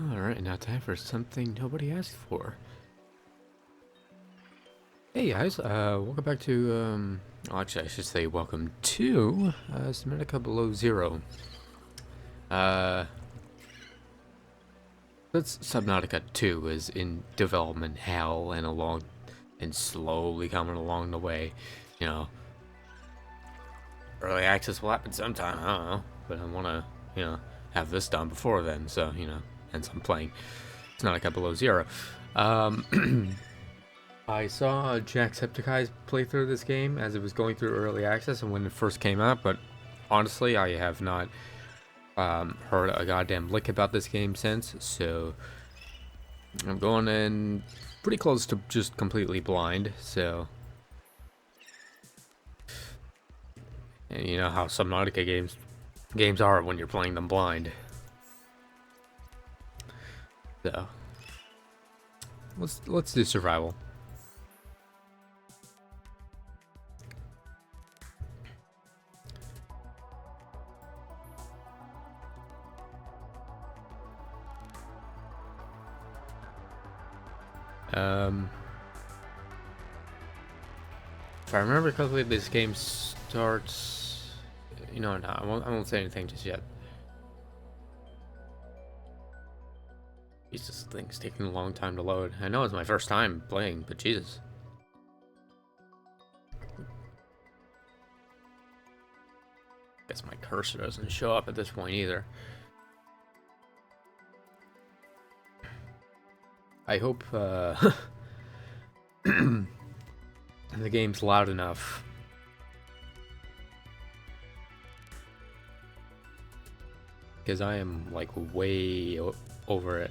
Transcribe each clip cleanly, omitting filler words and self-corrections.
Alright, now time for something nobody asked for. Hey guys, welcome back to, well, actually I should say welcome to, Subnautica Below Zero. That's Subnautica 2 is in development hell and slowly coming along the way. You know, early access will happen sometime, I don't know, but I want to, have this done before then, so, hence I'm playing Subnautica Below Zero. I saw Jacksepticeye's playthrough of this game as it was going through early access and when it first came out, but honestly, I have not heard a goddamn lick about this game since, so I'm going in pretty close to just completely blind, so... And you know how Subnautica games are when you're playing them blind. So... Let's do survival. If I remember correctly, this game starts... no, I won't say anything just yet. Jesus, thing's taking a long time to load. I know it's my first time playing, but Jesus. Guess my cursor doesn't show up at this point either. I hope the game's loud enough. Because I am like way over it.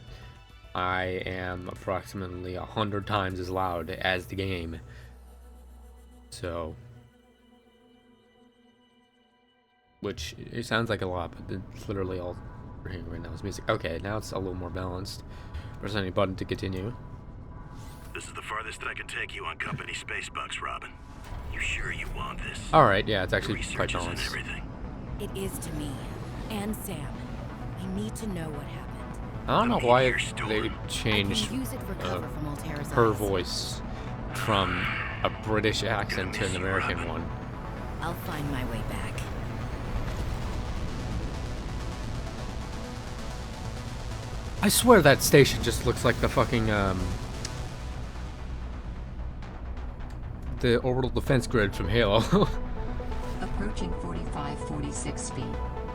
I am approximately 100 times as loud as the game. So, which it sounds like a lot, but it's literally all we're hearing right now is music. Okay, now it's a little more balanced. Press any button to continue. This is the farthest that I can take you on company space bucks, Robin. You sure you want this? Alright, yeah, it's actually quite Researches and balanced. everything. It is to me and Sam. I need to know what happened. I don't know why they changed I can use it for cover from Altera's her eyes. voice from a British accent to an American one. I'll find my way back. I swear that station just looks like the fucking, the orbital defense grid from Halo. Approaching 45-46 feet.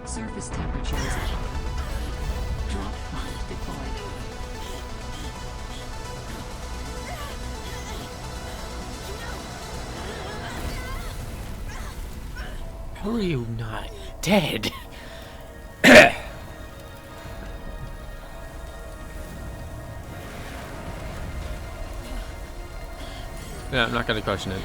Surface temperature is drop pod deployed. How are you not dead? Yeah, I'm not gonna question it.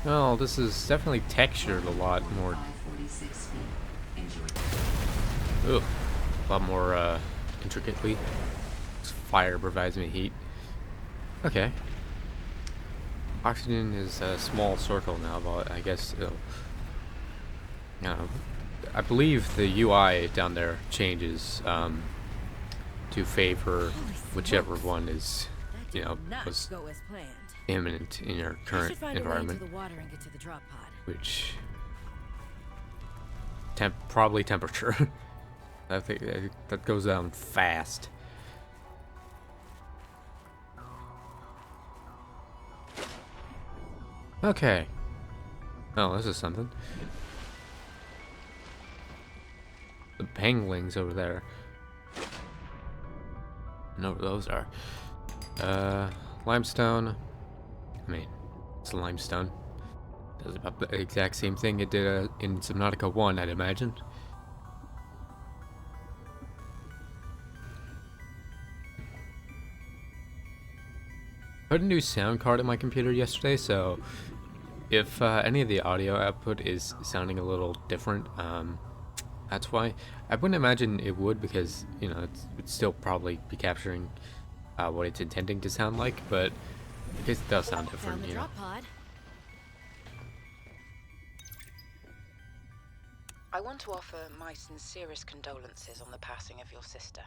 Well, this is definitely textured a lot more. 46 feet. Enjoy. Ugh, a lot more intricately. This fire provides me heat. Okay. Oxygen is a small circle now, but I guess it'll... I believe the UI down there changes to favor whichever one is, was Go as planned. imminent in your I current should find environment, a way into the water and get to the drop pod. which probably temperature. I think that goes down fast. Okay. Oh, this is something. The penguins over there. I know where those are. Limestone. I mean, it's limestone. Does about the exact same thing it did in Subnautica 1, I'd imagine. I put a new sound card in my computer yesterday, so if any of the audio output is sounding a little different, That's why I wouldn't imagine it would, because it would still probably be capturing what it's intending to sound like, but I guess it does sound Found different, the drop pod. I want to offer my sincerest condolences on the passing of your sister.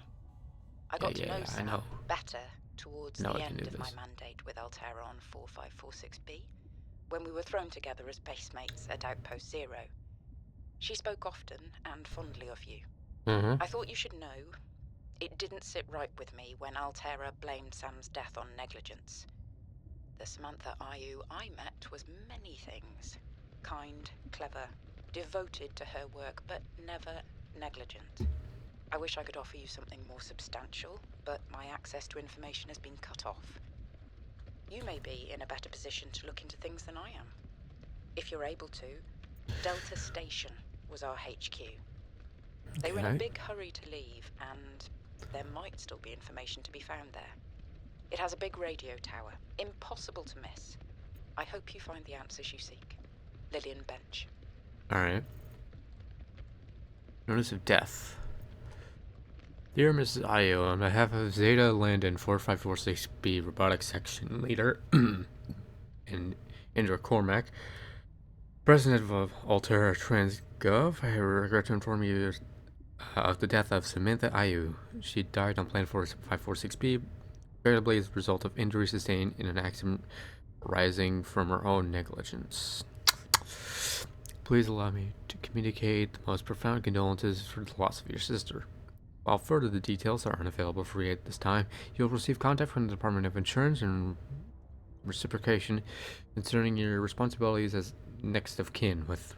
I Yeah, got to yeah, know yeah, I Sam know. better towards No, the I can end do of my this. mandate with Altera on 4546B, when we were thrown together as basemates at Outpost Zero. She spoke often and fondly of you. Mm-hmm. I thought you should know, it didn't sit right with me when Altera blamed Sam's death on negligence. The Samantha Ayu I met was many things. Kind, clever, devoted to her work, but never negligent. I wish I could offer you something more substantial, but my access to information has been cut off. You may be in a better position to look into things than I am. If you're able to, Delta Station was our HQ. They were in a Okay. big hurry to leave, and there might still be information to be found there. It has a big radio tower, impossible to miss. I hope you find the answers you seek. Lillian Bench. All right. Notice of death. Dear Mrs. Io, on behalf of Zeta Landon 4546B Robotics Section Leader and Indra Cormack, President of Altera Transgov, I regret to inform you of the death of Samantha Ayu. She died on Plan 4546B, veritably as a result of injury sustained in an accident arising from her own negligence. Please allow me to communicate the most profound condolences for the loss of your sister. While further the details are unavailable for you at this time, you'll receive contact from the Department of Insurance and reciprocation concerning your responsibilities as next of kin with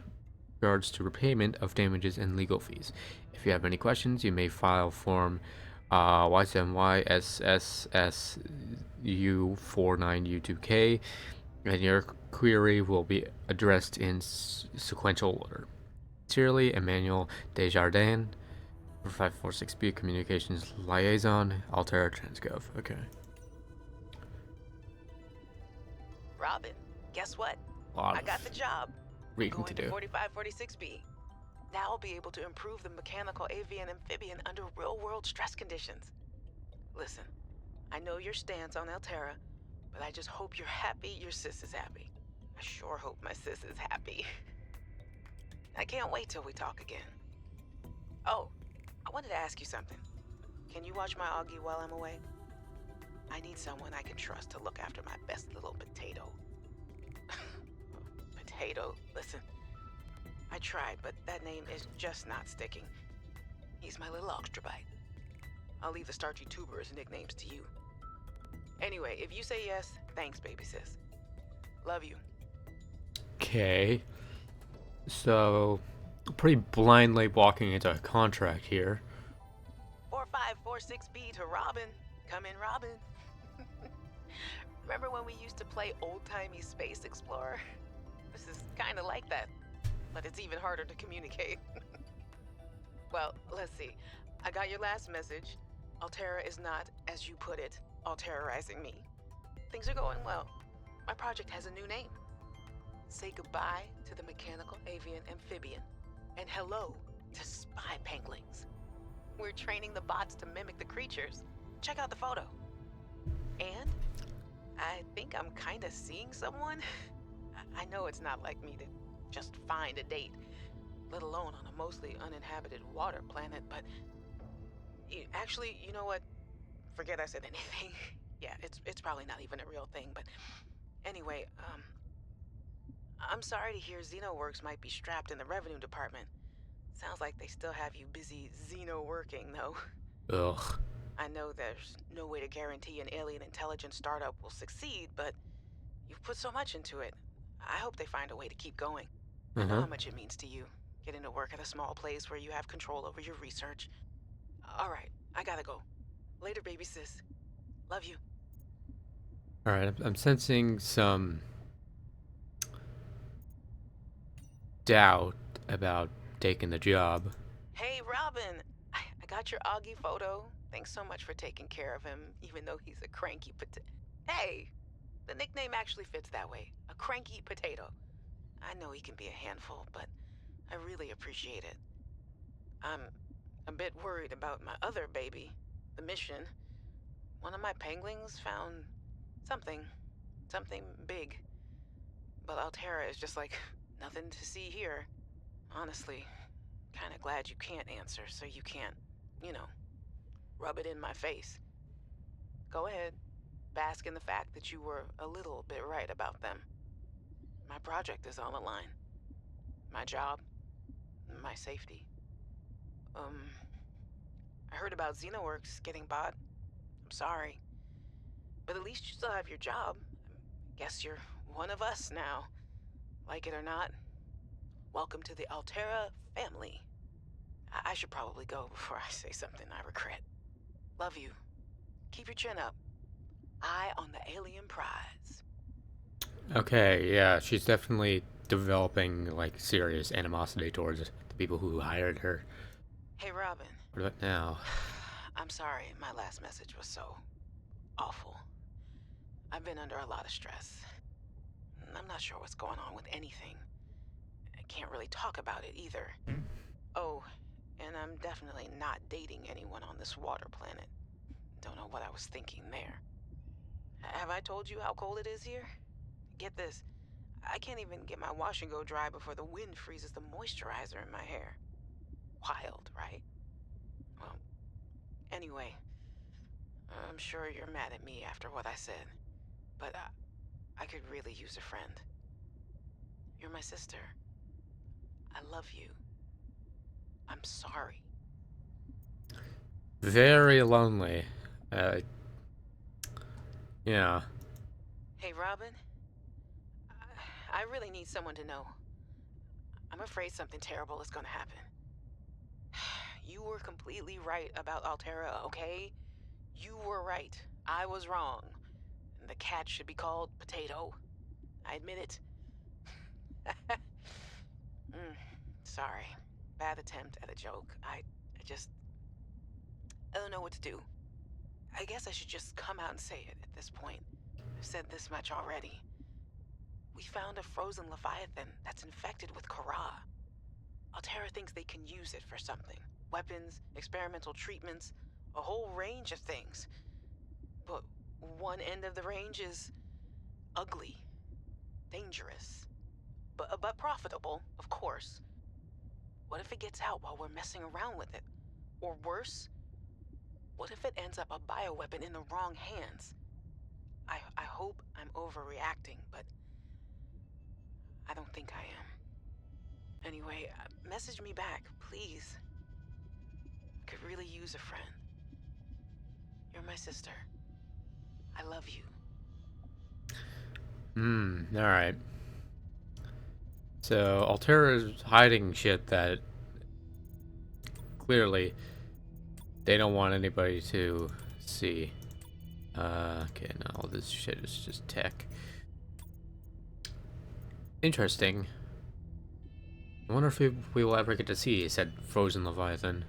regards to repayment of damages and legal fees. If you have any questions, you may file Form YSMYSSU49U2K, and your query will be addressed in sequential order. Sincerely, Emmanuel Desjardins, 546B Communications Liaison, Altera Transgov. Okay. Robin, guess what? Lot I got of the job. reading Going to to do. 4546B. Now I'll be able to improve the mechanical avian amphibian under real-world stress conditions. Listen, I know your stance on Altera, but I just hope you're happy your sis is happy. I sure hope my sis is happy. I can't wait till we talk again. Oh, I wanted to ask you something. Can you watch my Augie while I'm away? I need someone I can trust to look after my best little potato. Potato, listen. I tried, but that name is just not sticking. He's my little extrabite. I'll leave the starchy tuber as nicknames to you. Anyway, if you say yes, thanks, baby sis. Love you. Okay. So, pretty blindly walking into a contract here. 4546B to Robin. Come in, Robin. Remember when we used to play old-timey Space Explorer? This is kind of like that, but it's even harder to communicate. Well, let's see. I got your last message. Altera is not, as you put it, alterizing me. Things are going well. My project has a new name. Say goodbye to the mechanical avian amphibian, and hello to spy penguins. We're training the bots to mimic the creatures. Check out the photo. And I think I'm kind of seeing someone. I know it's not like me to just find a date, let alone on a mostly uninhabited water planet, but actually, you know what? Forget I said anything. Yeah, it's probably not even a real thing, but anyway, I'm sorry to hear XenoWorks might be strapped in the revenue department. Sounds like they still have you busy Xeno working, though. Ugh. I know there's no way to guarantee an alien intelligence startup will succeed, but you've put so much into it. I hope they find a way to keep going. I know how much it means to you, getting to work at a small place where you have control over your research. All right, I gotta go. Later, baby sis. Love you. Alright, I'm sensing some doubt about taking the job. Hey, Robin. I got your Augie photo. Thanks so much for taking care of him, even though he's a cranky Hey, the nickname actually fits that way. A cranky potato. I know he can be a handful, but I really appreciate it. I'm a bit worried about my other baby, the mission. One of my penguins found something. Something big. But Altera is just like, nothing to see here. Honestly, kinda glad you can't answer so you can't, you know, rub it in my face. Go ahead. Bask in the fact that you were a little bit right about them. My project is on the line. My job. My safety. I heard about Xenoworks getting bought. I'm sorry. But at least you still have your job. Guess you're one of us now. Like it or not. Welcome to the Altera family. I should probably go before I say something I regret. Love you. Keep your chin up. Eye on the alien prize. Okay, yeah, she's definitely developing like serious animosity towards the people who hired her. Hey, Robin. What about now? I'm sorry my last message was so awful. I've been under a lot of stress. I'm not sure what's going on with anything. I can't really talk about it either. Oh, and I'm definitely not dating anyone on this water planet. Don't know what I was thinking there. Have I told you how cold it is here? Get this. I can't even get my wash and go dry before the wind freezes the moisturizer in my hair. Wild, right? Well, anyway, I'm sure you're mad at me after what I said, but I could really use a friend. You're my sister. I love you. I'm sorry. Very lonely. Yeah. Hey, Robin. I really need someone to know. I'm afraid something terrible is gonna happen. You were completely right about Altera, okay? You were right. I was wrong. The cat should be called Potato. I admit it. Sorry. Bad attempt at a joke. I don't know what to do. I guess I should just come out and say it at this point. I've said this much already. We found a frozen Leviathan that's infected with Kara. Altera thinks they can use it for something. Weapons, experimental treatments, a whole range of things. But one end of the range is ugly, dangerous, but profitable, of course. What if it gets out while we're messing around with it? Or worse, what if it ends up a bioweapon in the wrong hands? I hope I'm overreacting, but I don't think I am. Anyway, message me back, please. Could really use a friend. You're my sister. I love you. Alright. So, Altera's hiding shit that clearly they don't want anybody to see. Okay, now all this shit is just tech. Interesting. I wonder if we will ever get to see said frozen Leviathan.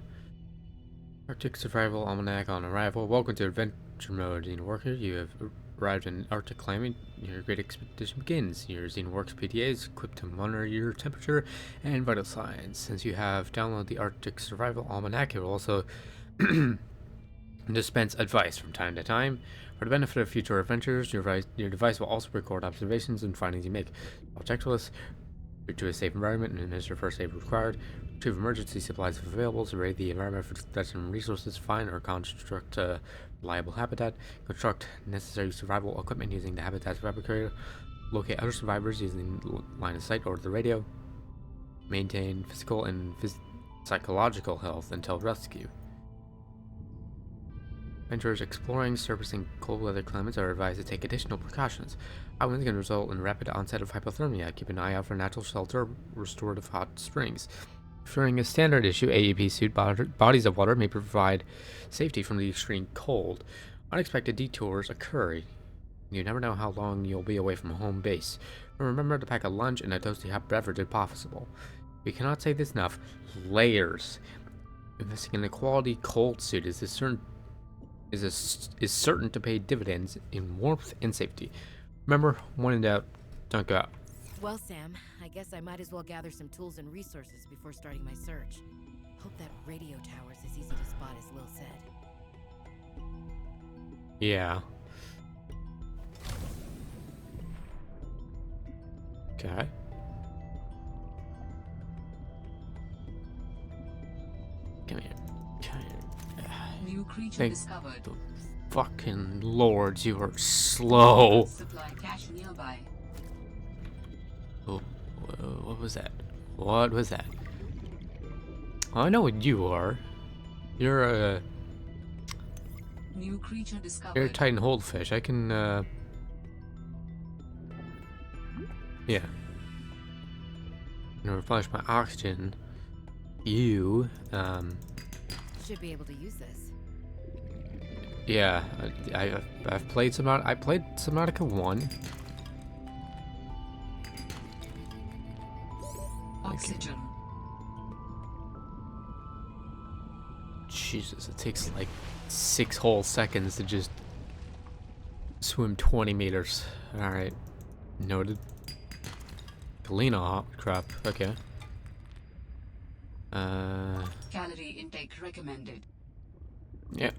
Arctic Survival Almanac on arrival. Welcome to Adventure Mode, Xenoworker. You have arrived in Arctic climate. Your great expedition begins. Your Xenoworks PDA is equipped to monitor your temperature and vital signs. Since you have downloaded the Arctic Survival Almanac, it will also dispense advice from time to time. For the benefit of future adventures, your device will also record observations and findings you make. Checklists, to a safe environment, and administer first aid required. Retrieve emergency supplies if available. Survey the environment for threats and resources. Find or construct a reliable habitat. Construct necessary survival equipment using the habitat's fabricator. Locate other survivors using line of sight or the radio. Maintain physical and psychological health until rescue. Adventurers exploring, surfacing cold weather climates are advised to take additional precautions. High winds can result in rapid onset of hypothermia. Keep an eye out for natural shelter, restorative hot springs. During a standard issue AEP suit, bodies of water may provide safety from the extreme cold. Unexpected detours occur. You never know how long you'll be away from home base. Remember to pack a lunch and a toasty hot beverage if possible. We cannot say this enough. Layers. Investing in a quality cold suit is certain to pay dividends in warmth and safety. Remember, when in doubt, don't go out. Well, Sam, I guess I might as well gather some tools and resources before starting my search. Hope that radio tower's as easy to spot as Lil said. Yeah. Okay. Come here. Come here. New creature Thank discovered. the fucking lords, you are slow. Supply cache nearby. Oh, what was that? What was that? Oh, I know what you are. You're a New creature discovered. You're a Titan holdfish. I can, yeah. I'm gonna replenish my oxygen. You, Should be able to use this. yeah. I've played I played Subnautica 1. Oxygen. Jesus, it takes like 6 whole seconds to just swim 20 meters. Alright. Noted. Galena crap. Okay. Calorie intake recommended. Yeah.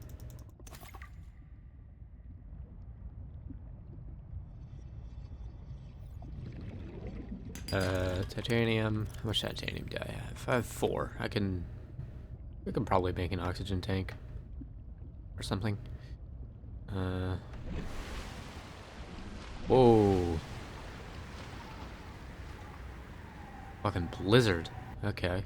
Titanium. How much titanium do I have? I have 4. We can probably make an oxygen tank. Or something. Whoa. Fucking blizzard. Okay.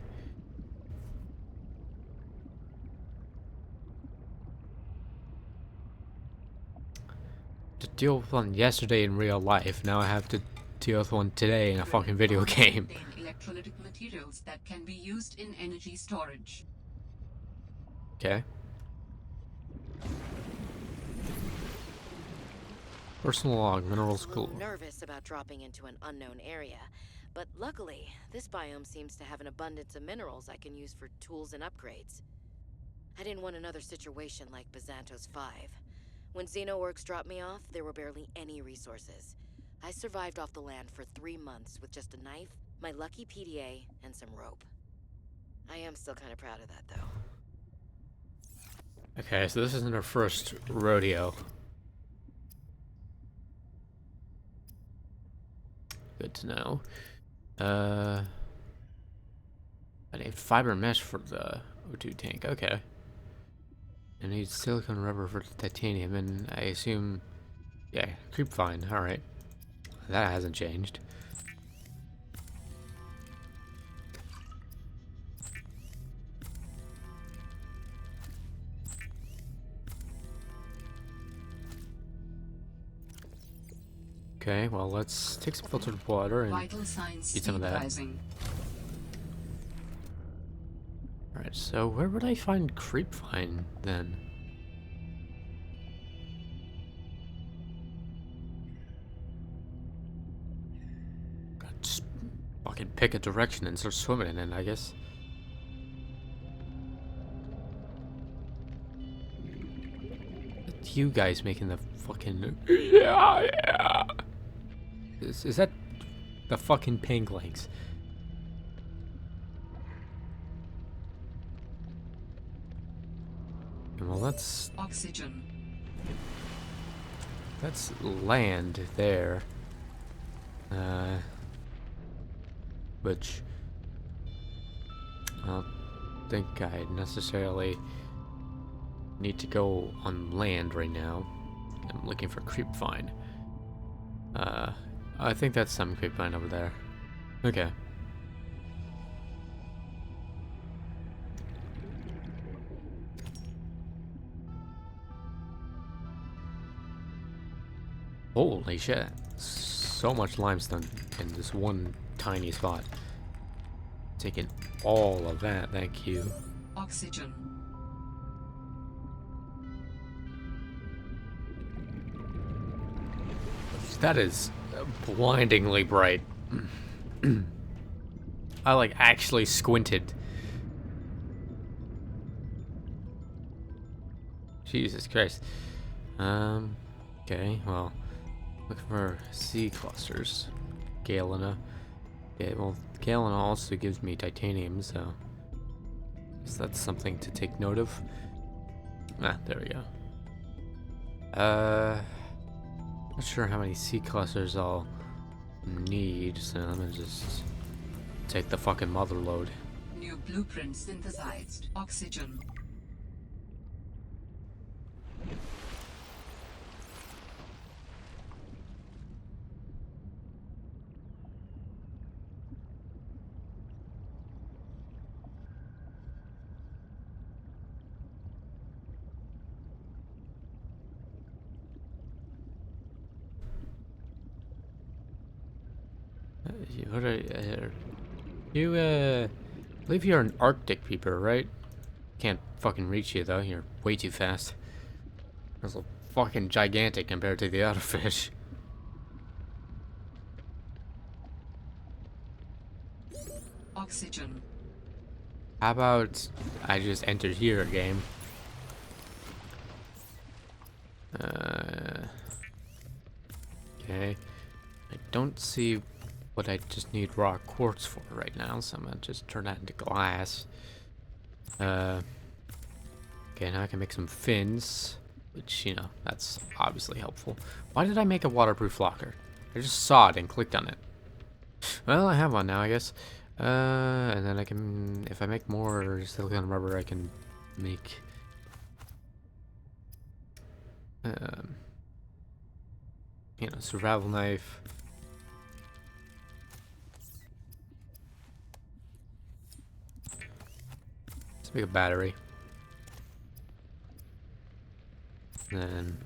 To deal with one yesterday in real life, now I have to deal with one today in a fucking video game. Electrolytic materials that can be used in energy storage. Okay. Personal log, minerals I was a little cool. nervous about dropping into an unknown area, but luckily, this biome seems to have an abundance of minerals I can use for tools and upgrades. I didn't want another situation like Bazantos 5. When Xenoworks dropped me off, there were barely any resources. I survived off the land for 3 months with just a knife, my lucky PDA, and some rope. I am still kind of proud of that, though. Okay, so this isn't our first rodeo. Good to know. I need fiber mesh for the O2 tank. Okay. I need silicone rubber for the titanium, and I assume, yeah, creep vine. All right, that hasn't changed. Okay, well, let's take some filtered water and Vital signs eat some of that. rising. Alright, so where would I find creep vine then? Gotta just fucking pick a direction and start swimming in it, I guess. It's you guys making the fucking yeah. Is that the fucking penguins? Well, that's Oxygen. land there. Which I don't think I necessarily need to go on land right now. I'm looking for creep vine. I think that's some creep vine over there. Okay. Holy shit. So much limestone in this one tiny spot. Taking all of that, thank you. Oxygen. That is blindingly bright. I like actually squinted. Jesus Christ. Okay, well, looking for sea clusters. Galena. Okay, well, Galena also gives me titanium, so So that's something to take note of. Ah, there we go. Not sure how many sea clusters I'll need, so I'm gonna just take the fucking mother load. New blueprint synthesized. Oxygen. What are you? I believe you're an Arctic peeper, right? Can't fucking reach you though. You're way too fast. You're so fucking gigantic compared to the other fish. Oxygen. How about I just entered here, game? Okay. I don't see what I just need raw quartz for right now, so I'm gonna just turn that into glass. Okay, now I can make some fins, which, you know, that's obviously helpful. Why did I make a waterproof locker? I just saw it and clicked on it. Well, I have one now, I guess. And then I can, if I make more silicone rubber, I can make, you know, survival knife. Let's make a battery. Then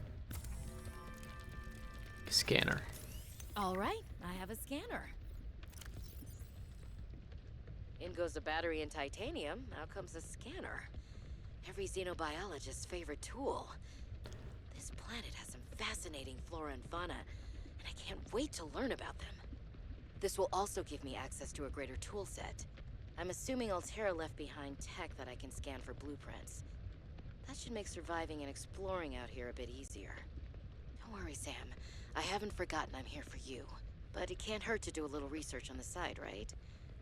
a scanner. All right, I have a scanner. In goes the battery and titanium, out comes a scanner. Every xenobiologist's favorite tool. This planet has some fascinating flora and fauna, and I can't wait to learn about them. This will also give me access to a greater tool set. I'm assuming Altera left behind tech that I can scan for blueprints. That should make surviving and exploring out here a bit easier. Don't worry, Sam. I haven't forgotten I'm here for you. But it can't hurt to do a little research on the side, right?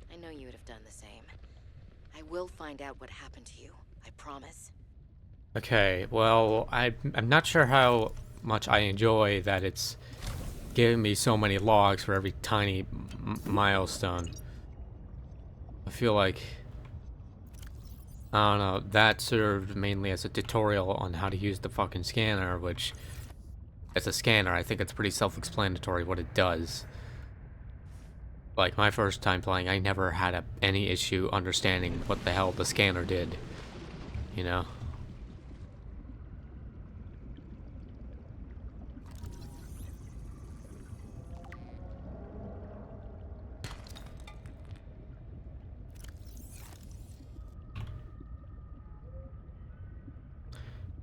I know you would have done the same. I will find out what happened to you. I promise. Okay, well, I'm not sure how much I enjoy that it's giving me so many logs for every tiny milestone. I feel like, I don't know, that served mainly as a tutorial on how to use the fucking scanner, which, as a scanner, I think it's pretty self-explanatory what it does. Like, my first time playing, I never had any issue understanding what the hell the scanner did, you know?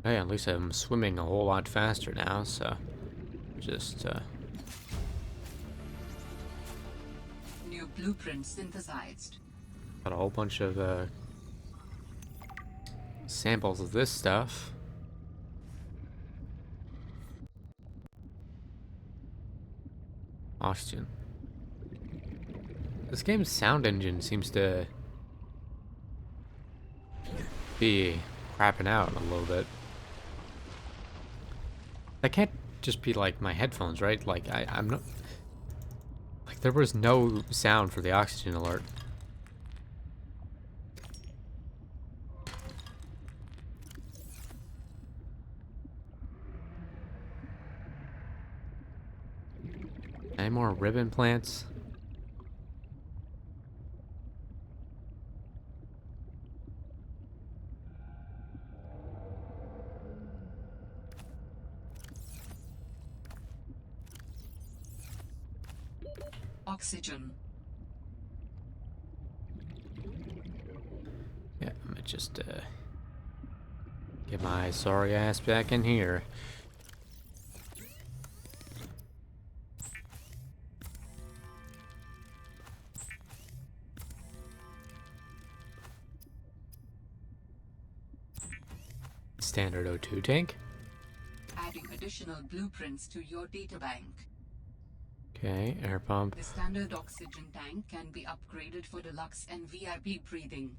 Hey, at least I'm swimming a whole lot faster now, so just, New blueprint synthesized. got a whole bunch of, samples of this stuff. Oxygen. This game's sound engine seems to be crapping out a little bit. That can't just be like my headphones, right? Like I'm not, like there was no sound for the oxygen alert. Any more ribbon plants? Oxygen. Yeah, I'm gonna just get my sorry ass back in here. Standard O2 tank. Adding additional blueprints to your databank. Okay, air pump. The standard oxygen tank can be upgraded for deluxe and VIP breathing.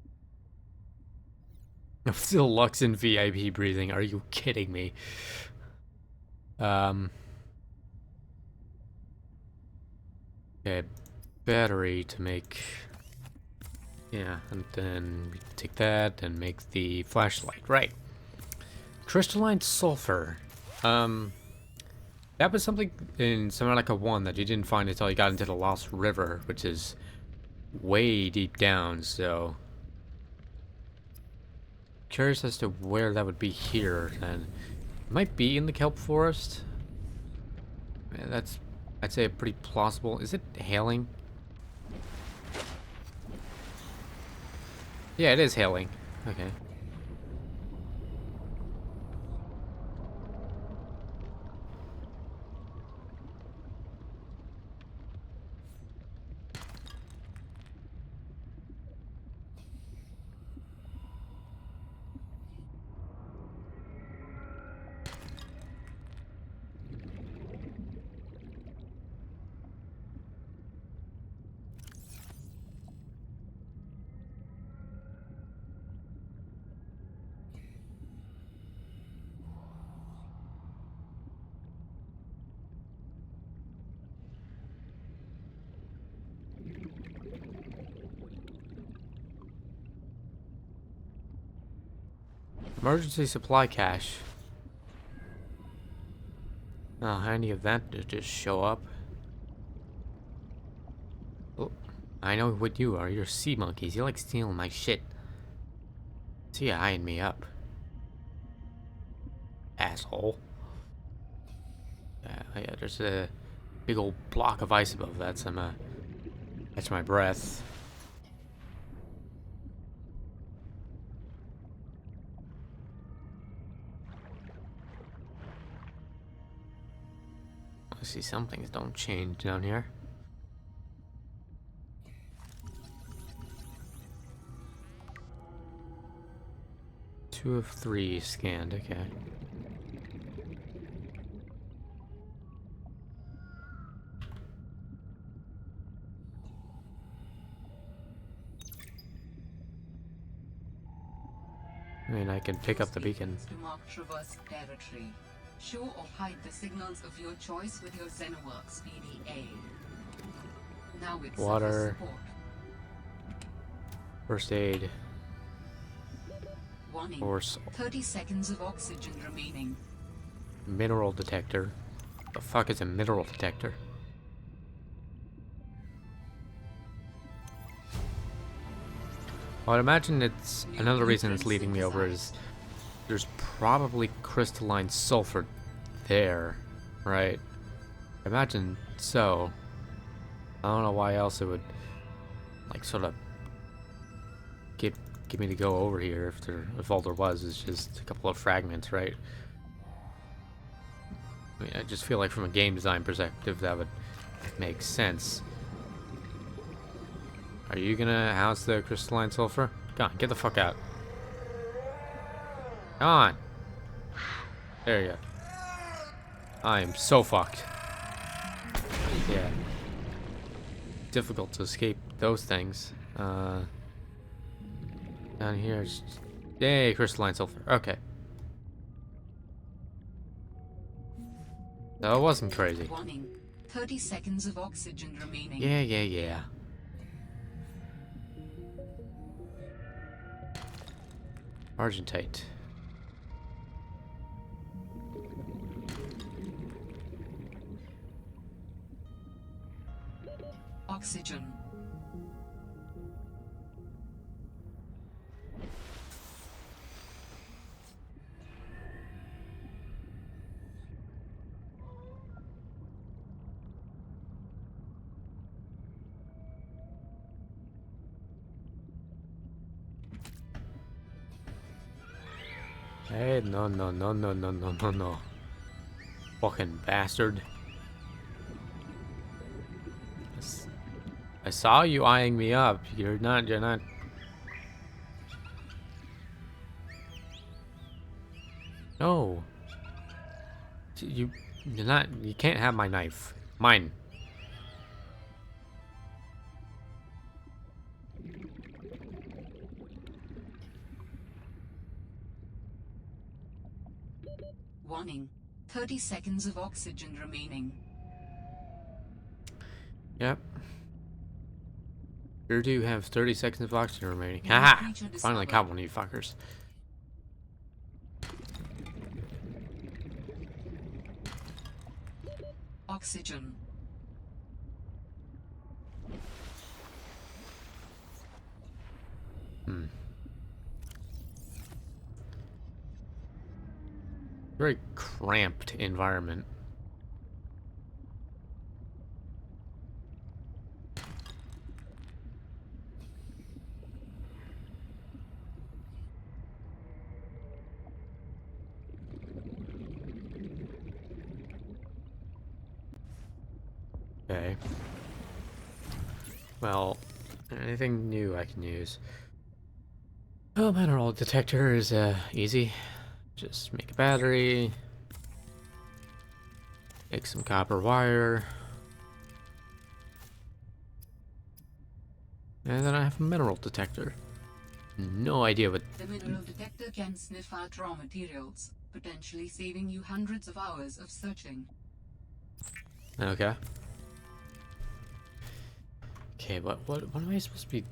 I'm still Lux in VIP breathing. Are you kidding me? Okay, battery to make. Yeah, and then we take that and make the flashlight. Right. Crystalline sulfur. That was something in Subnautica 1 that you didn't find until you got into the Lost River, which is way deep down, so curious as to where that would be here then. It might be in the kelp forest. Yeah, that's, I'd say, pretty plausible. Is it hailing? Yeah, it is hailing. Okay. Emergency supply cache. Oh, handy of that to just show up. Oh, I know what you are. You're sea monkeys. You like stealing my shit. See you eyeing me up. Asshole. Yeah, there's a big old block of ice above that. So I'm catch my breath. I see some things don't change down here. 2 of 3 scanned, okay. I mean, I can pick up the beacon. To mark traverse territory. Show or hide the signals of your choice with your Xenoworks PDA. Now it's Water. support. First aid. Warning. Horse. 30 seconds of oxygen remaining. Mineral detector. The fuck is a mineral detector? Well, I'd imagine it's another reason it's leading me over is there's probably crystalline sulfur there, right? Imagine so. I don't know why else it would like sort of get me to go over here if all there was is just a couple of fragments, right? I mean, I just feel like from a game design perspective that would make sense. Are you gonna house the crystalline sulfur? Come on, get the fuck out. Come on. There you go. I am so fucked. Yeah. Difficult to escape those things. Down here is... Yay, crystalline sulfur. Okay. That wasn't crazy. Warning. 30 seconds of oxygen remaining. Yeah. Argentite. Oxygen. Hey, no. Fucking bastard. I saw you eyeing me up. You're not. No. You're not. You can't have my knife. Mine. Warning. 30 seconds of oxygen remaining. Yep. Sure do have 30 seconds of oxygen remaining. New Haha! creature Finally discovered. caught one of you fuckers. Oxygen. Very cramped environment. Okay. Well, anything new I can use? Oh, mineral detector is easy. Just make a battery. Make some copper wire. And then I have a mineral detector. No idea what... The mineral detector can sniff out raw materials, potentially saving you hundreds of hours of searching. Okay. Okay, but what am I supposed to be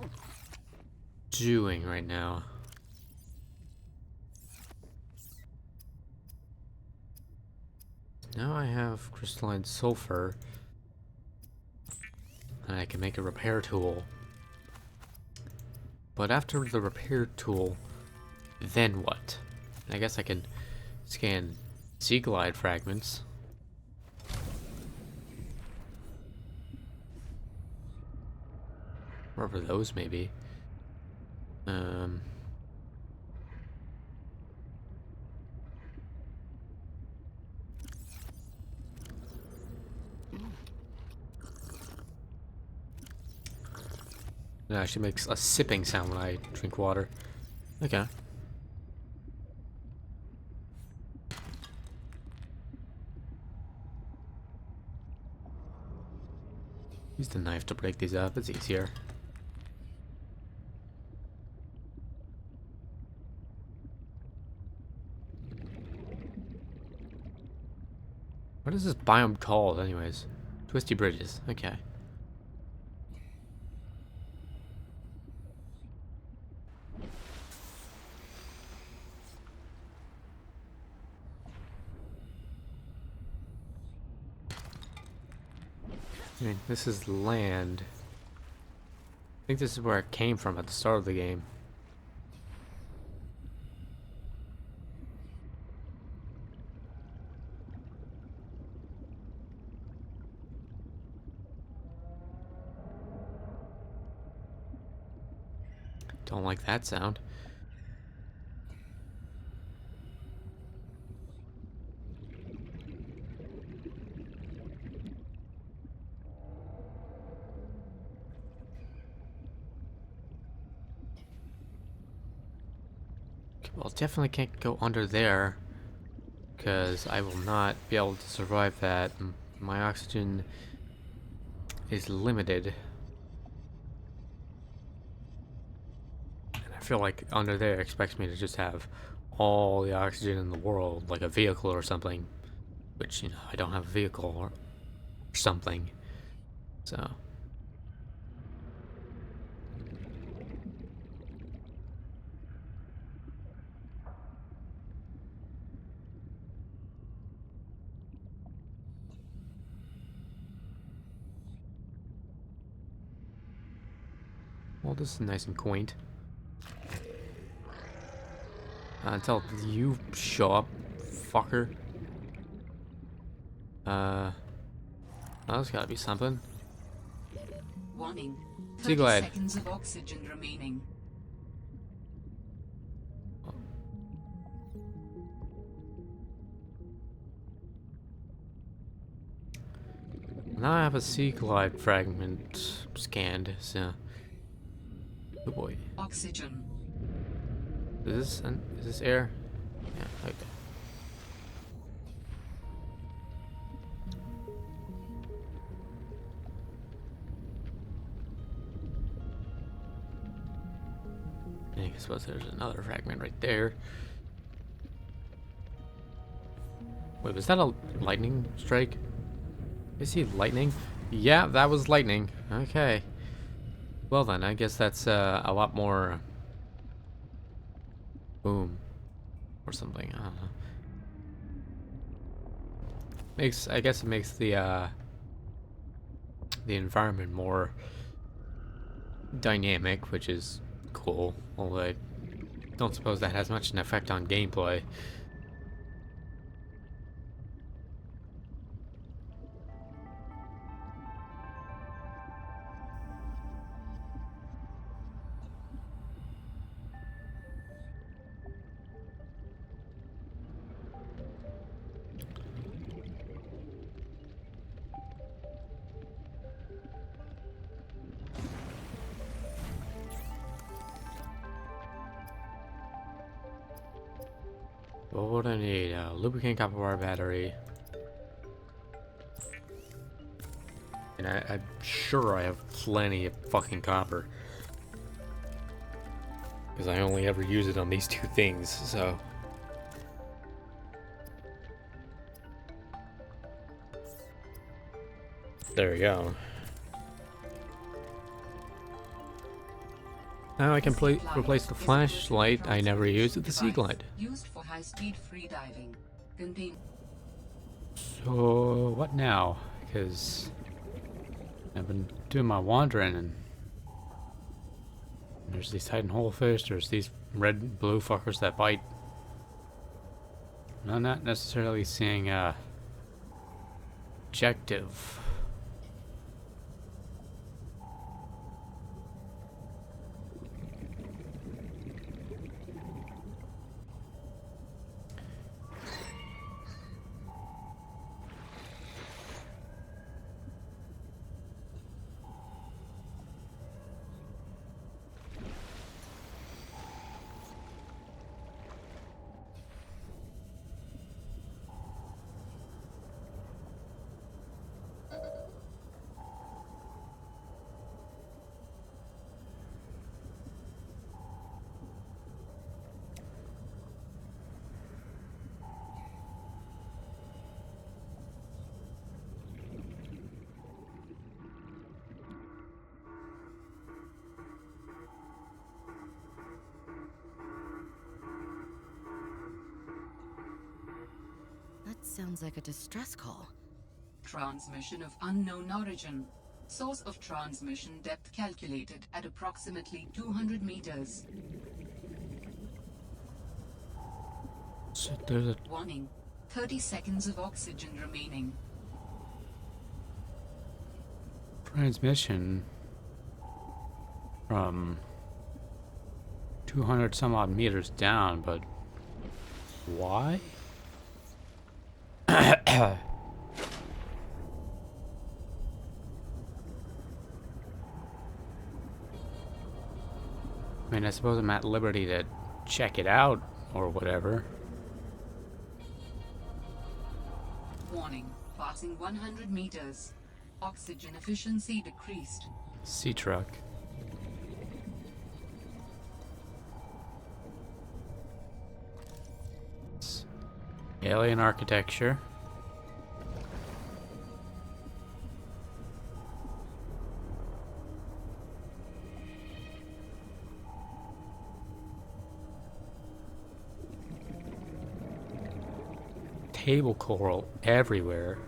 doing right now? Now I have crystalline sulfur. And I can make a repair tool. But after the repair tool, then what? I guess I can scan sea glide fragments. Wherever those may be. It actually makes a sipping sound when I drink water. Okay. Use the knife to break these up, it's easier. What is this biome called, anyways? Twisty bridges, okay. I mean, this is land. I think this is where it came from at the start of the game. Don't like that sound. Well, definitely can't go under there, because I will not be able to survive that. My oxygen is limited. And I feel like under there expects me to just have all the oxygen in the world, like a vehicle or something. Which, you know, I don't have a vehicle or something. So... Well, this is nice and quaint. Until you show up, fucker. Oh, there's gotta be something. Warning. Sea 30 glide. seconds of oxygen remaining. Now I have a sea glide fragment scanned, so... Oh boy. Oxygen. Is this air? Yeah, okay. I suppose there's another fragment right there. Wait, was that a lightning strike? Is he lightning? Yeah, that was lightning. Okay. Well then, I guess that's a lot more boom or something. I don't know. I guess it makes the environment more dynamic, which is cool. Although I don't suppose that has much an effect on gameplay. What would I need? A lubricant copper wire battery. And I'm sure I have plenty of fucking copper. Because I only ever use it on these two things, so. There we go. Now I can replace the flashlight I never used with the sea glide. Used for high-speed free diving. Contain. So what now? Because I've been doing my wandering and there's these Titan holefish, there's these red and blue fuckers that bite. And I'm not necessarily seeing a objective. That sounds like a distress call. Transmission of unknown origin. Source of transmission depth calculated at approximately 200 meters. So there's a Warning. 30 seconds of oxygen remaining. transmission from 200 some odd meters down, but why? I mean, I suppose I'm at liberty to check it out or whatever. Warning. Passing 100 meters. Oxygen efficiency decreased. Sea truck. Alien architecture. Table coral everywhere.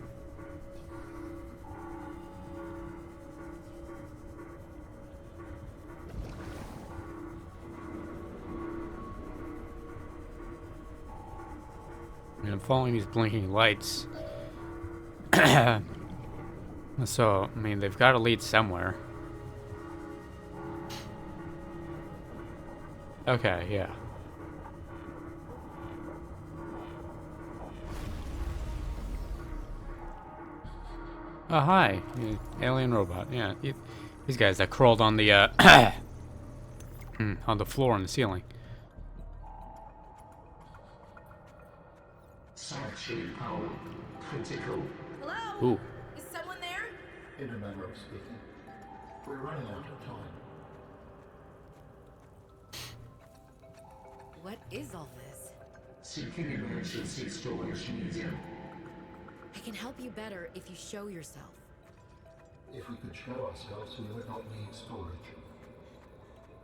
I mean, I'm following these blinking lights. So, I mean, they've got to lead somewhere. Okay, yeah. Oh, hi. Alien robot. Yeah, these guys that crawled on the, on the floor and the ceiling. Sanctuary power critical. Hello? Ooh. Is someone there? In a manner of speaking. We're running out of time. What is all this? Seeking emergency storage medium. can help you better if you show yourself. If we could show ourselves, we would not need storage.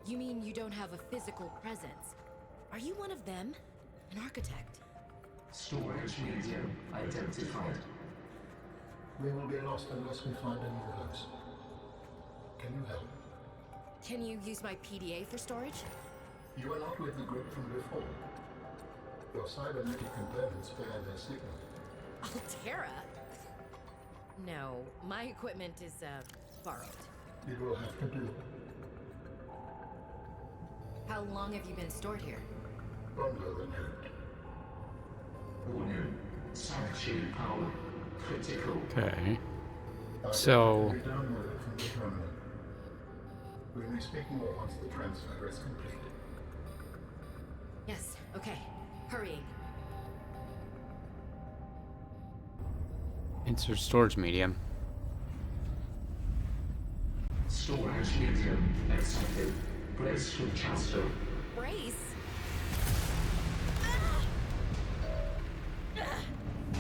You mean you don't have a physical presence? Are you one of them? An architect? Storage medium identified. We will be lost unless we find any of those. Can you help? Can you use my PDA for storage? You are not with the group from before. Your cybernetic components bear their signal. Altera? No, my equipment is, borrowed. It will have to do. How long have you been stored here? Longer than hoped. Warning. Sanctuary power critical. Okay. So be downloaded from the terminal. We may speak more once the transfer is complete. Yes, okay. Hurrying. Insert storage medium. Storage medium accepted. Brace for transfer. Brace?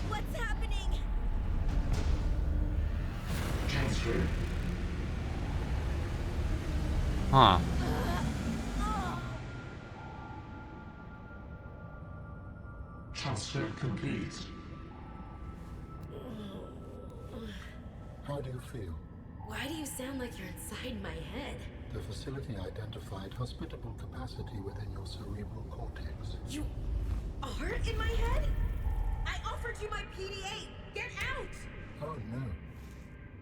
What's happening? Transfer. Huh. Transfer complete. How do you feel? Why do you sound like you're inside my head? The facility identified hospitable capacity within your cerebral cortex. You are in my head? I offered you my PDA! Get out! Oh no.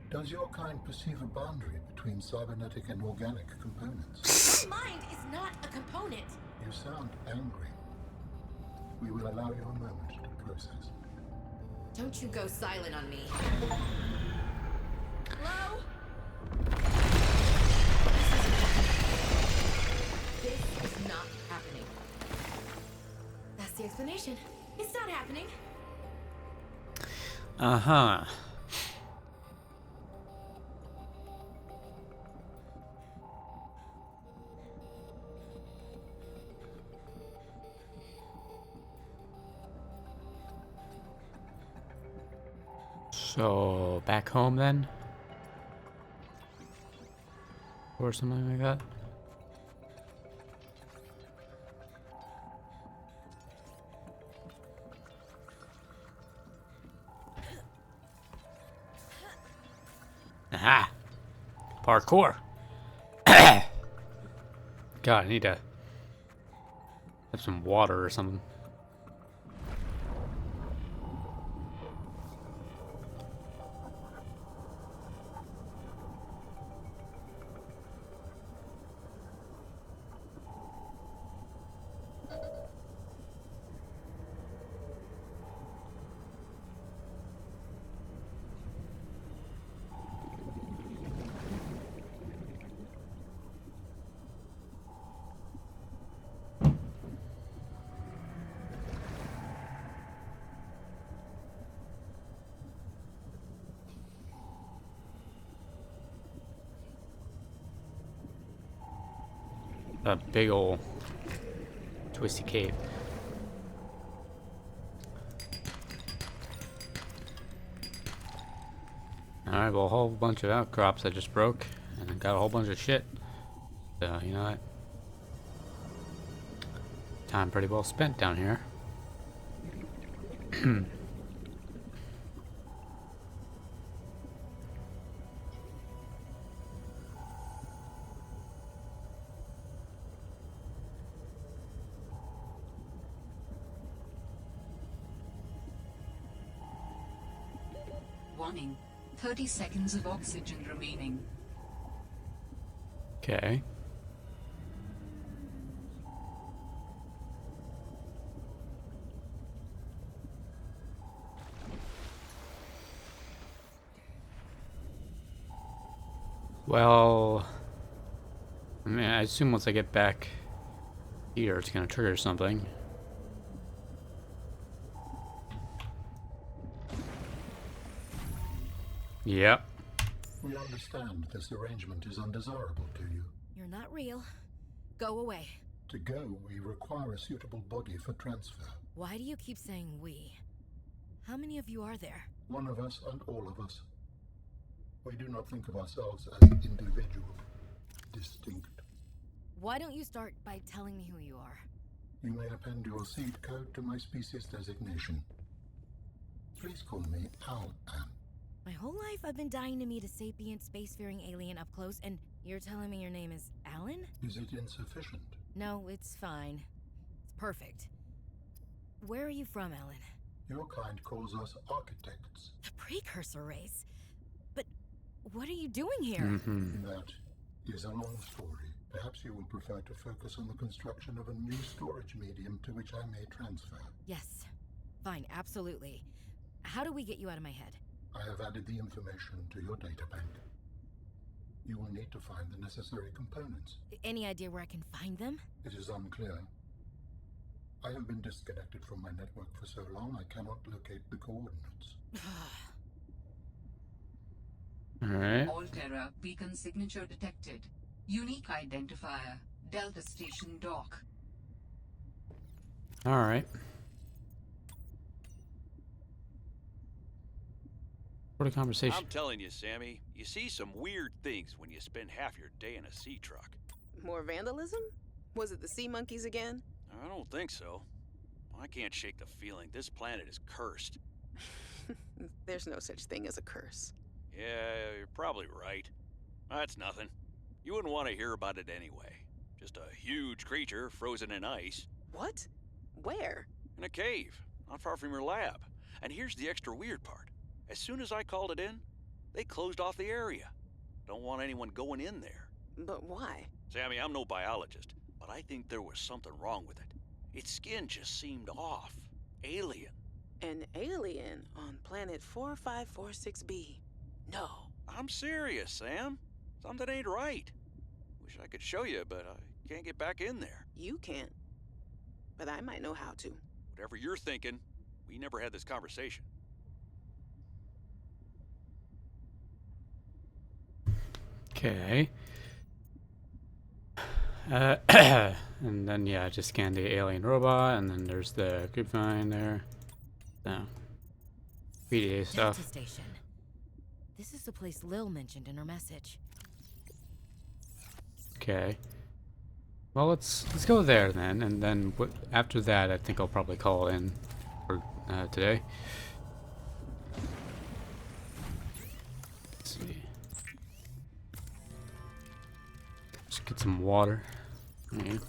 Does your kind perceive a boundary between cybernetic and organic components? My mind is not a component! You sound angry. We will allow you a moment to process. Don't you go silent on me. Hello? This is not happening. That's the explanation. It's not happening. Uh-huh. So, back home then? Or something like that? Aha! Parkour! God, I need to have some water or something. A big ol' twisty cave. Alright, well, a whole bunch of outcrops I just broke, and I got a whole bunch of shit. So, you know what? Time pretty well spent down here. Warning. 30 seconds of oxygen remaining. Okay. Well, I mean, I assume once I get back here, it's gonna trigger something. Yep. We understand this arrangement is undesirable to you. You're not real. Go away. To go, we require a suitable body for transfer. Why do you keep saying we? How many of you are there? One of us and all of us. We do not think of ourselves as individual, distinct. Why don't you start by telling me who you are? You may append your seed code to my species designation. Please call me Al-An. My whole life I've been dying to meet a sapient spacefaring alien up close, and you're telling me your name is Alan? Is it insufficient? No, it's fine. It's perfect. Where are you from, Alan? Your kind calls us architects. The precursor race? But what are you doing here? Mm-hmm. That is a long story. Perhaps you will prefer to focus on the construction of a new storage medium to which I may transfer. Yes. Fine, absolutely. How do we get you out of my head? I have added the information to your data bank. You will need to find the necessary components. Any idea where I can find them? It is unclear. I have been disconnected from my network for so long I cannot locate the coordinates. Alright. Alterra beacon signature detected. Unique identifier. Delta Station dock. Alright. What a conversation. I'm telling you, Sammy, you see some weird things when you spend half your day in a sea truck. More vandalism? Was it the sea monkeys again? I don't think so. I can't shake the feeling this planet is cursed. There's no such thing as a curse. Yeah, you're probably right. That's nothing. You wouldn't want to hear about it anyway. Just a huge creature frozen in ice. What? Where? In a cave, not far from your lab. And here's the extra weird part. As soon as I called it in, they closed off the area. Don't want anyone going in there. But why? Sammy, I'm no biologist, but I think there was something wrong with it. Its skin just seemed off. Alien. An alien on planet 4546b. No. I'm serious, Sam. Something ain't right. Wish I could show you, but I can't get back in there. You can't. But I might know how to. Whatever you're thinking, we never had this conversation. Okay. And then, yeah, just scan the alien robot, and then there's the grapevine there. No. PDA stuff. Delta Station. This is the place Lil mentioned in her message. Okay. Well, let's go there then, and then after that, I think I'll probably call in for today. Let's see. Just get some water. Right.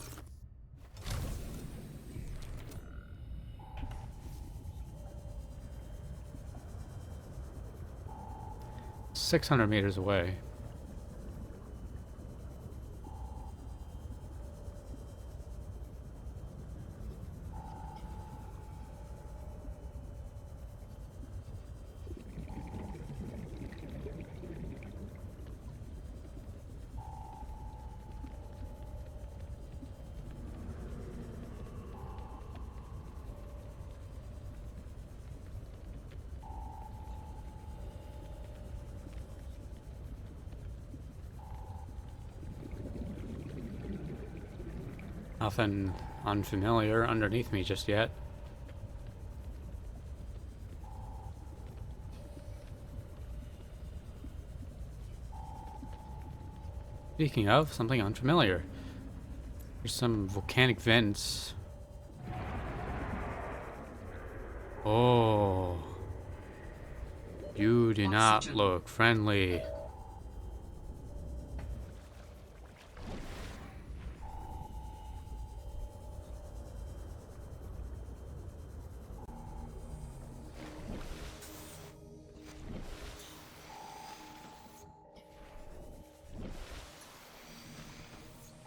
$600 meters away. Nothing unfamiliar underneath me just yet. Speaking of something unfamiliar, there's some volcanic vents. Oh, you do not Oxygen. look friendly.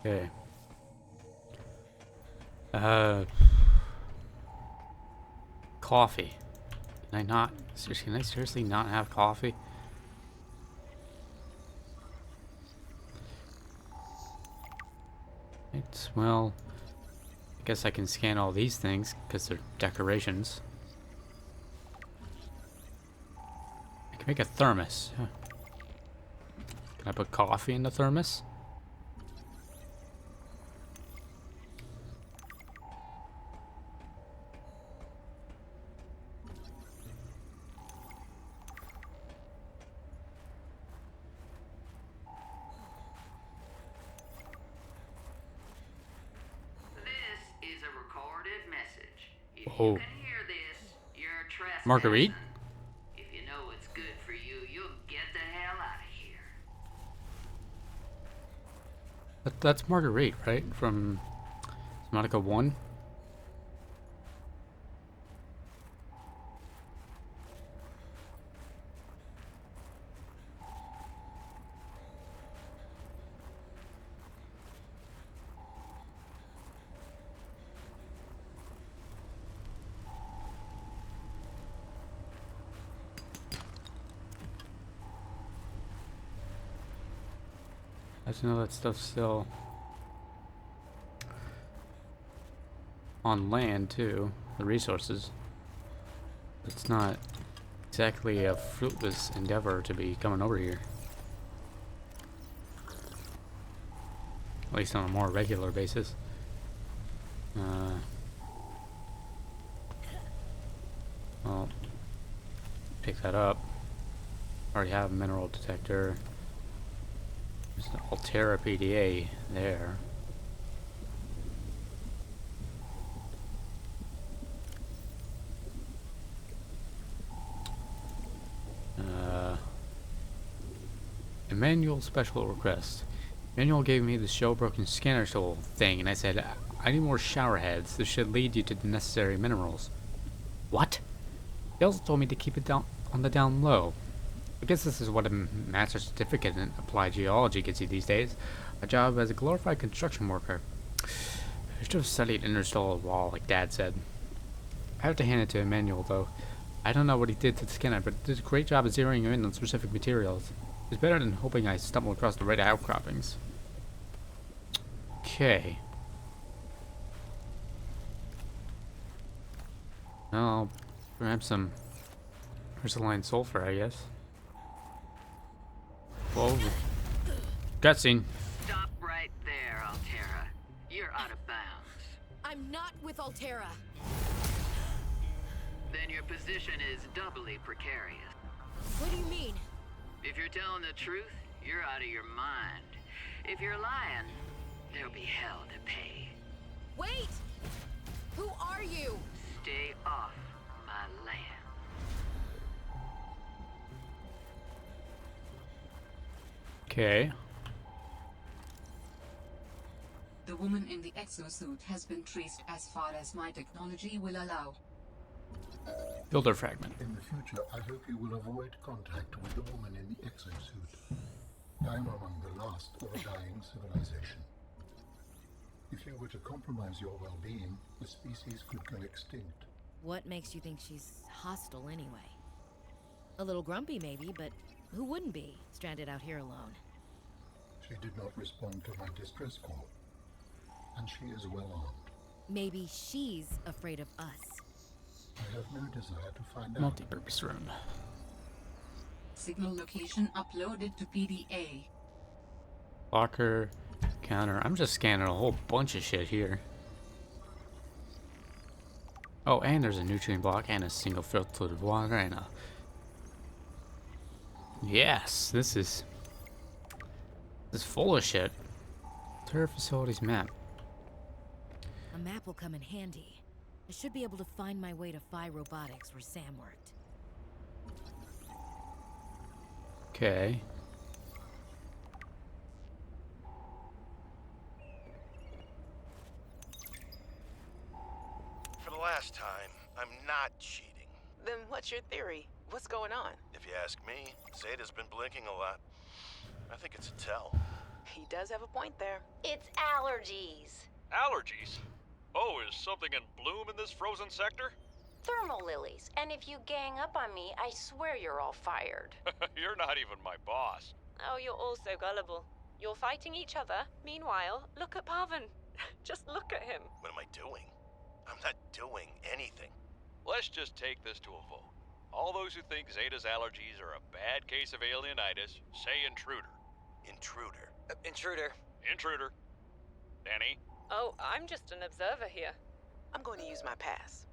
Okay. Coffee. Can I seriously not have coffee? Well, I guess I can scan all these things because they're decorations. I can make a thermos. Huh. Can I put coffee in the thermos? If Oh. you can hear this, you're trespassing. Marguerite? If you know what's good for you, you'll get the hell out of here. That's Marguerite, right? From Subnautica 1? I just know that stuff's still on land too, the resources. It's not exactly a fruitless endeavor to be coming over here. At least on a more regular basis. Well, pick that up. Already have a mineral detector. There's an Altera PDA there. Emmanuel special request. Emmanuel gave me the shell-broken scanner tool thing, and I said, I need more shower heads. This should lead you to the necessary minerals. What? He also told me to keep it down on the down low. I guess this is what a master's certificate in applied geology gets you these days. A job as a glorified construction worker. I should have studied interstellar law like Dad said. I have to hand it to Emmanuel though. I don't know what he did to the scanner, but he did a great job of zeroing in on specific materials. It's better than hoping I stumble across the right outcroppings. Okay. I'll grab some crystalline sulfur, I guess. Whoa. Cutscene. Stop right there, Altera. You're out of bounds. I'm not with Altera. Then your position is doubly precarious. What do you mean? If you're telling the truth, you're out of your mind. If you're lying, there'll be hell to pay. Wait! Who are you? Stay off my land. Okay. The woman in the exosuit has been traced as far as my technology will allow. Builder fragment. In the future, I hope you will avoid contact with the woman in the exosuit. I am among the last of a dying civilization. If you were to compromise your well-being, the species could go extinct. What makes you think she's hostile anyway? A little grumpy maybe, but who wouldn't be, stranded out here alone? She did not respond to my distress call, and she is well armed. Maybe she's afraid of us. I have no desire to find out. Multi-purpose room. Signal location uploaded to PDA. Locker. Counter. I'm just scanning a whole bunch of shit here. Oh, and there's a nutrient block and a single filtered water and a... Yes, this is full of shit. Tour facilities map. A map will come in handy. I should be able to find my way to Phi Robotics where Sam worked. Okay. For the last time, I'm not cheating. Then what's your theory? What's going on? If you ask me, Zeta's been blinking a lot. I think it's a tell. He does have a point there. It's allergies. Allergies? Oh, is something in bloom in this frozen sector? Thermal lilies. And if you gang up on me, I swear you're all fired. You're not even my boss. Oh, you're all so gullible. You're fighting each other. Meanwhile, look at Parvin. Just look at him. What am I doing? I'm not doing anything. Let's just take this to a vote. All those who think Zeta's allergies are a bad case of alienitis, say intruder. Intruder. Intruder. Intruder. Danny? Oh, I'm just an observer here. I'm going to use my pass.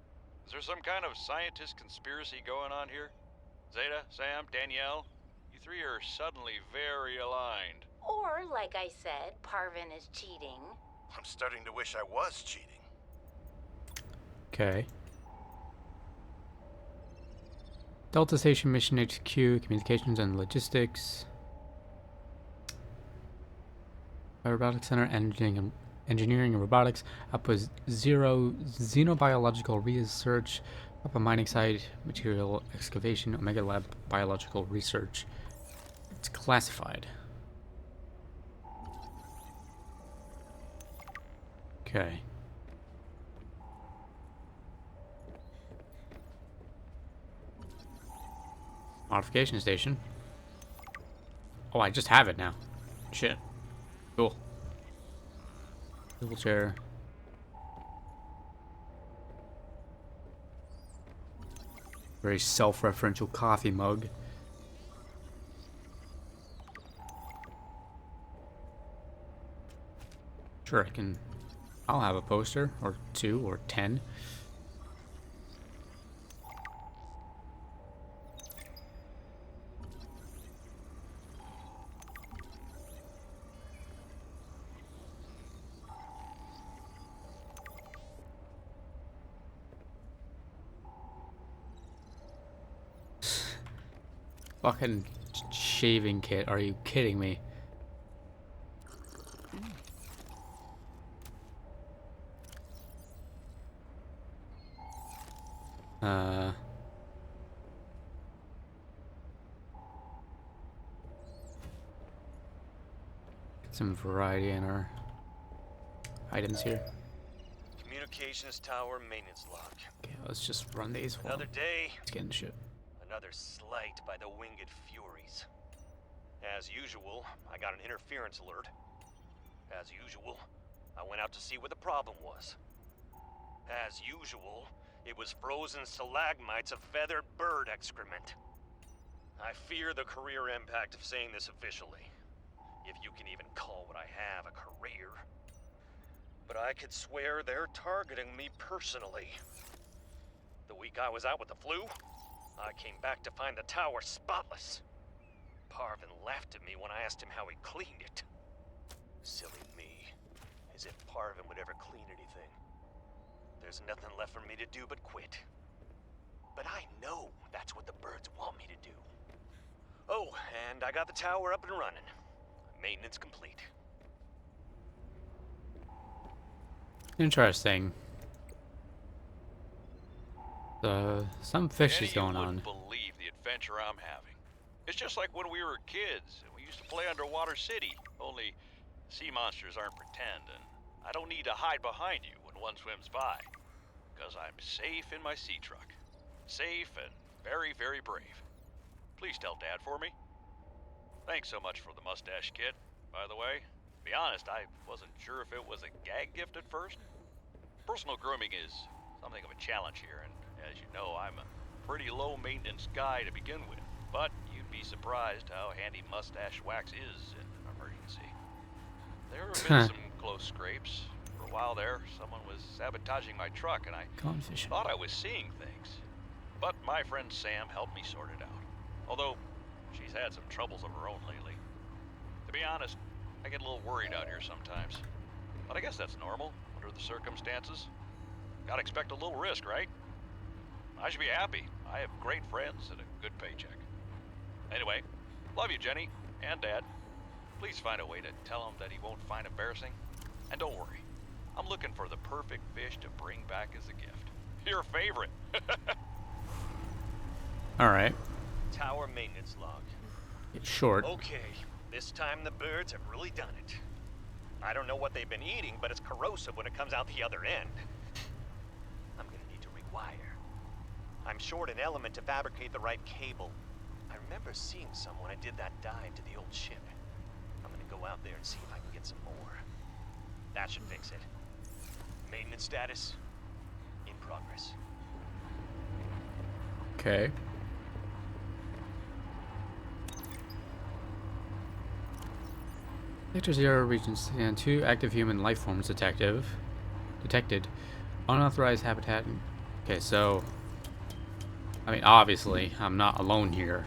Is there some kind of scientist conspiracy going on here? Zeta, Sam, Danielle? You three are suddenly very aligned. Or, like I said, Parvin is cheating. I'm starting to wish I was cheating. Okay. Delta Station Mission HQ, Communications and Logistics. Robotics Center, Engineering and Robotics. Outpost 0, Xenobiological Research. Up a mining site, Material Excavation, Omega Lab, Biological Research. It's classified. Okay. Modification station. Oh, I just have it now. Shit. Cool. Wheelchair. Very self-referential coffee mug. Sure, I'll have a poster, or 2, or 10. Fucking shaving kit, are you kidding me? Get some variety in our items here. Communications tower maintenance log. Okay, let's just run these. Another day. Let's get in the ship. Another slight by the winged furies. As usual, I got an interference alert. As usual, I went out to see what the problem was. As usual, it was frozen stalagmites of feathered bird excrement. I fear the career impact of saying this officially, if you can even call what I have a career. But I could swear they're targeting me personally. The week I was out with the flu, I came back to find the tower spotless. Parvin laughed at me when I asked him how he cleaned it. Silly me. As if Parvin would ever clean anything. There's nothing left for me to do but quit. But I know that's what the birds want me to do. Oh, and I got the tower up and running. Maintenance complete. Interesting. Some fish is going on. You wouldn't believe the adventure I'm having. It's just like when we were kids and we used to play Underwater City. Only sea monsters aren't pretend, and I don't need to hide behind you when one swims by. Because I'm safe in my sea truck. Safe and very, very brave. Please tell Dad for me. Thanks so much for the mustache kit, by the way. To be honest, I wasn't sure if it was a gag gift at first. Personal grooming is something of a challenge here, and as you know, I'm a pretty low maintenance guy to begin with. But you'd be surprised how handy mustache wax is in an emergency. There have been some close scrapes. For a while there, someone was sabotaging my truck, and I thought I was seeing things. But my friend Sam helped me sort it out. Although, she's had some troubles of her own lately. To be honest, I get a little worried out here sometimes. But I guess that's normal, under the circumstances. Gotta expect a little risk, right? I should be happy. I have great friends and a good paycheck. Anyway, love you, Jenny, and Dad. Please find a way to tell him that he won't find embarrassing. And don't worry, I'm looking for the perfect fish to bring back as a gift. Your favorite. Alright. Tower maintenance log. It's short. Okay, this time the birds have really done it. I don't know what they've been eating, but it's corrosive when it comes out the other end. I'm gonna need to rewire. I'm short an element to fabricate the right cable. I remember seeing some when I did that dive to the old ship. I'm gonna go out there and see if I can get some more. That should fix it. Maintenance status in progress. Okay. Sector 0 regions and 2 active human life forms detected. Unauthorized habitat. Okay, so I mean, obviously, I'm not alone here.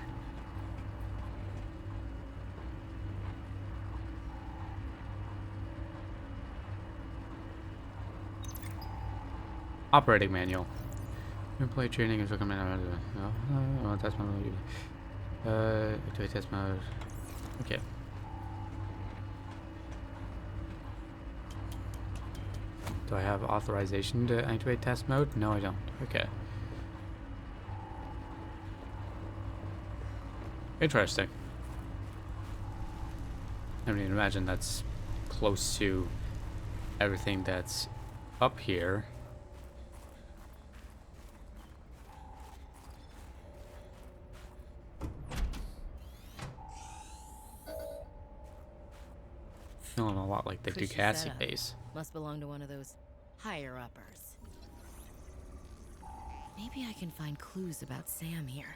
Operating manual. Gameplay training is recommended. Test mode. Activate test mode. Okay. Do I have authorization to activate test mode? No, I don't. Okay. Interesting. I mean, imagine that's close to everything that's up here. Feeling a lot like the Cushy Ducati setup. base. Must belong to one of those higher uppers. Maybe I can find clues about Sam here.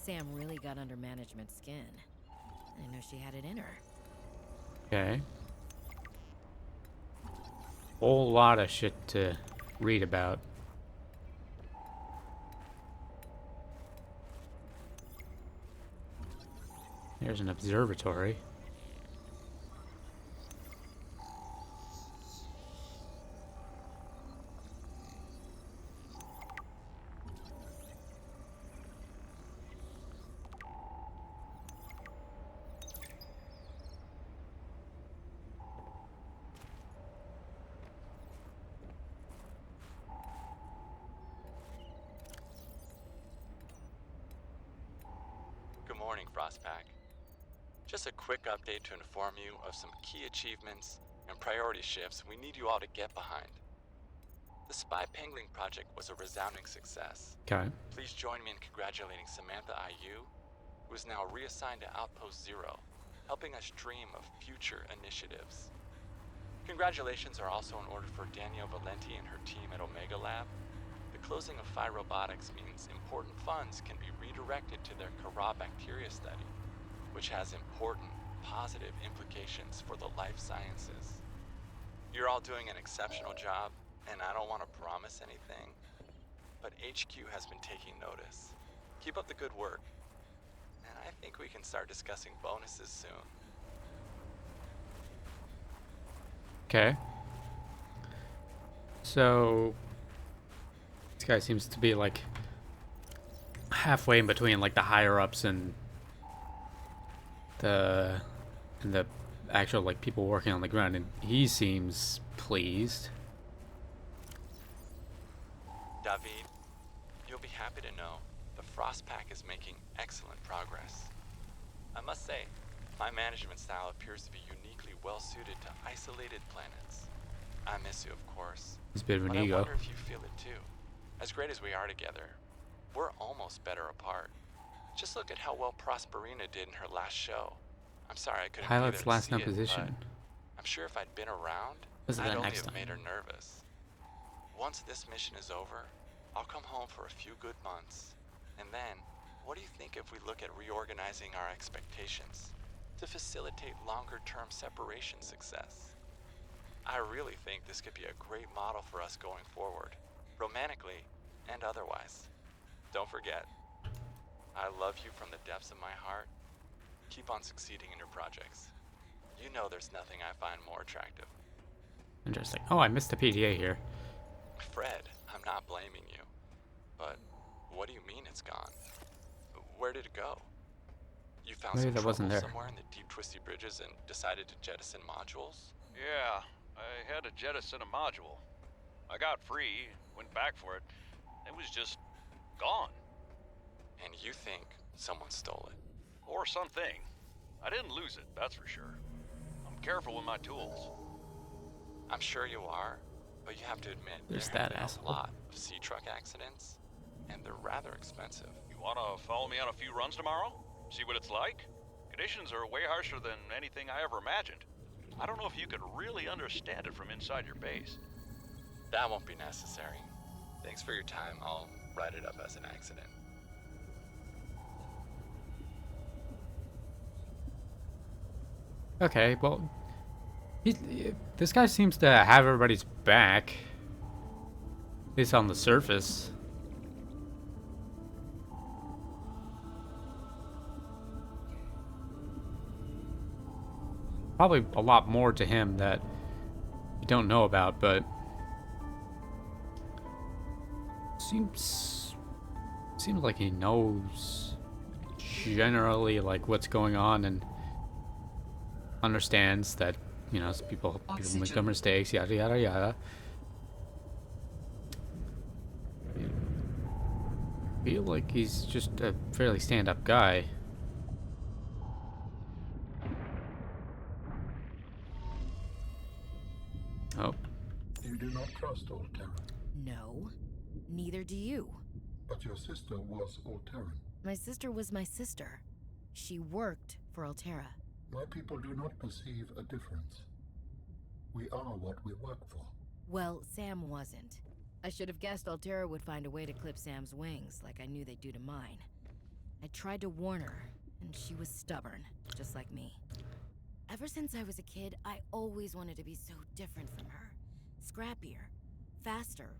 Sam really got under management's skin. I didn't know she had it in her. Okay. Whole lot of shit to read about. There's an observatory. Good morning, Frostpack. Just a quick update to inform you of some key achievements and priority shifts we need you all to get behind. The Spy Pangling project was a resounding success. Okay. Please join me in congratulating Samantha IU, who is now reassigned to Outpost Zero, helping us dream of future initiatives. Congratulations are also in order for Danielle Valenti and her team at Omega Lab. The closing of Phi Robotics means important funds can be redirected to their Kara bacteria study, which has important positive implications for the life sciences. You're all doing an exceptional job, and I don't want to promise anything, but HQ has been taking notice. Keep up the good work, and I think we can start discussing bonuses soon. Okay. So this guy seems to be like halfway in between like the higher ups and the actual like people working on the ground, and he seems pleased. David, you'll be happy to know the Frostpack is making excellent progress. I must say, my management style appears to be uniquely well suited to isolated planets. I miss you, of course. He's a bit of an but ego. I wonder if you feel it too. As great as we are together, we're almost better apart. Just look at how well Prosperina did in her last show. I'm sorry I couldn't be there Pilot's to last see known it, position. but I'm sure if I'd been around, Visit I'd that only next have time. made her nervous. Once this mission is over, I'll come home for a few good months. And then, what do you think if we look at reorganizing our expectations to facilitate longer-term separation success? I really think this could be a great model for us going forward, romantically and otherwise. Don't forget, I love you from the depths of my heart. Keep on succeeding in your projects. You know there's nothing I find more attractive. Interesting. Oh, I missed the PDA here. Fred, I'm not blaming you. But what do you mean it's gone? Where did it go? You found Maybe some that wasn't trouble there. somewhere in the deep twisty bridges and decided to jettison modules? Yeah, I had to jettison a module. I got free, went back for it. It was just gone. And you think someone stole it? Or something. I didn't lose it, that's for sure. I'm careful with my tools. I'm sure you are, but you have to admit There's there have that been asshole. a lot of sea truck accidents, and they're rather expensive. You wanna follow me on a few runs tomorrow? See what it's like? Conditions are way harsher than anything I ever imagined. I don't know if you could really understand it from inside your base. That won't be necessary. Thanks for your time. I'll write it up as an accident. Okay, well, this guy seems to have everybody's back. At least on the surface. Probably a lot more to him that you don't know about, but seems like he knows generally like what's going on and understands that, you know, people make dumb mistakes, yada yada yada. I feel like he's just a fairly stand-up guy. Oh. You do not trust Alteran. No, neither do you. But your sister was Alteran. My sister was my sister. She worked for Altera. My people do not perceive a difference. We are what we work for. Well, Sam wasn't. I should have guessed Altera would find a way to clip Sam's wings, like I knew they'd do to mine. I tried to warn her, and she was stubborn, just like me. Ever since I was a kid, I always wanted to be so different from her. Scrappier, faster,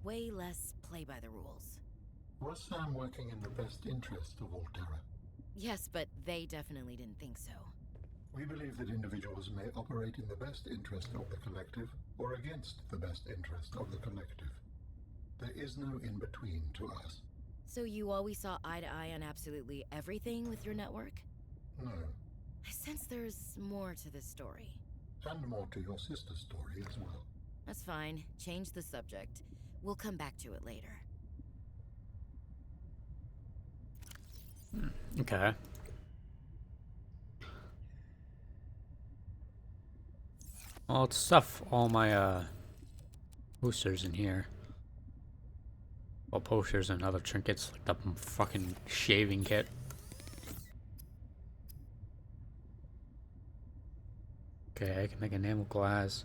way less play by the rules. Was Sam working in the best interest of Altera? Yes, but they definitely didn't think so. We believe that individuals may operate in the best interest of the collective or against the best interest of the collective. There is no in-between to us. So you always saw eye to eye on absolutely everything with your network? No. I sense there's more to this story. And more to your sister's story as well. That's fine. Change the subject. We'll come back to it later. Okay. Well, let's stuff all my posters in here. Well, posters and other trinkets, like the fucking shaving kit. Okay, I can make enamel glass.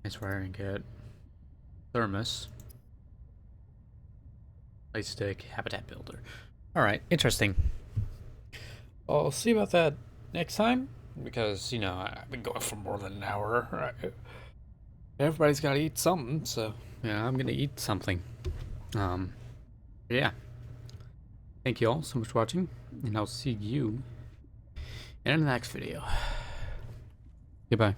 Nice wiring kit. Thermos. Light stick. Habitat builder. Alright, interesting. I'll see about that next time. Because, you know, I've been going for more than an hour. Right? Everybody's got to eat something, so, yeah, I'm going to eat something. Yeah. Thank you all so much for watching, and I'll see you in the next video. Goodbye.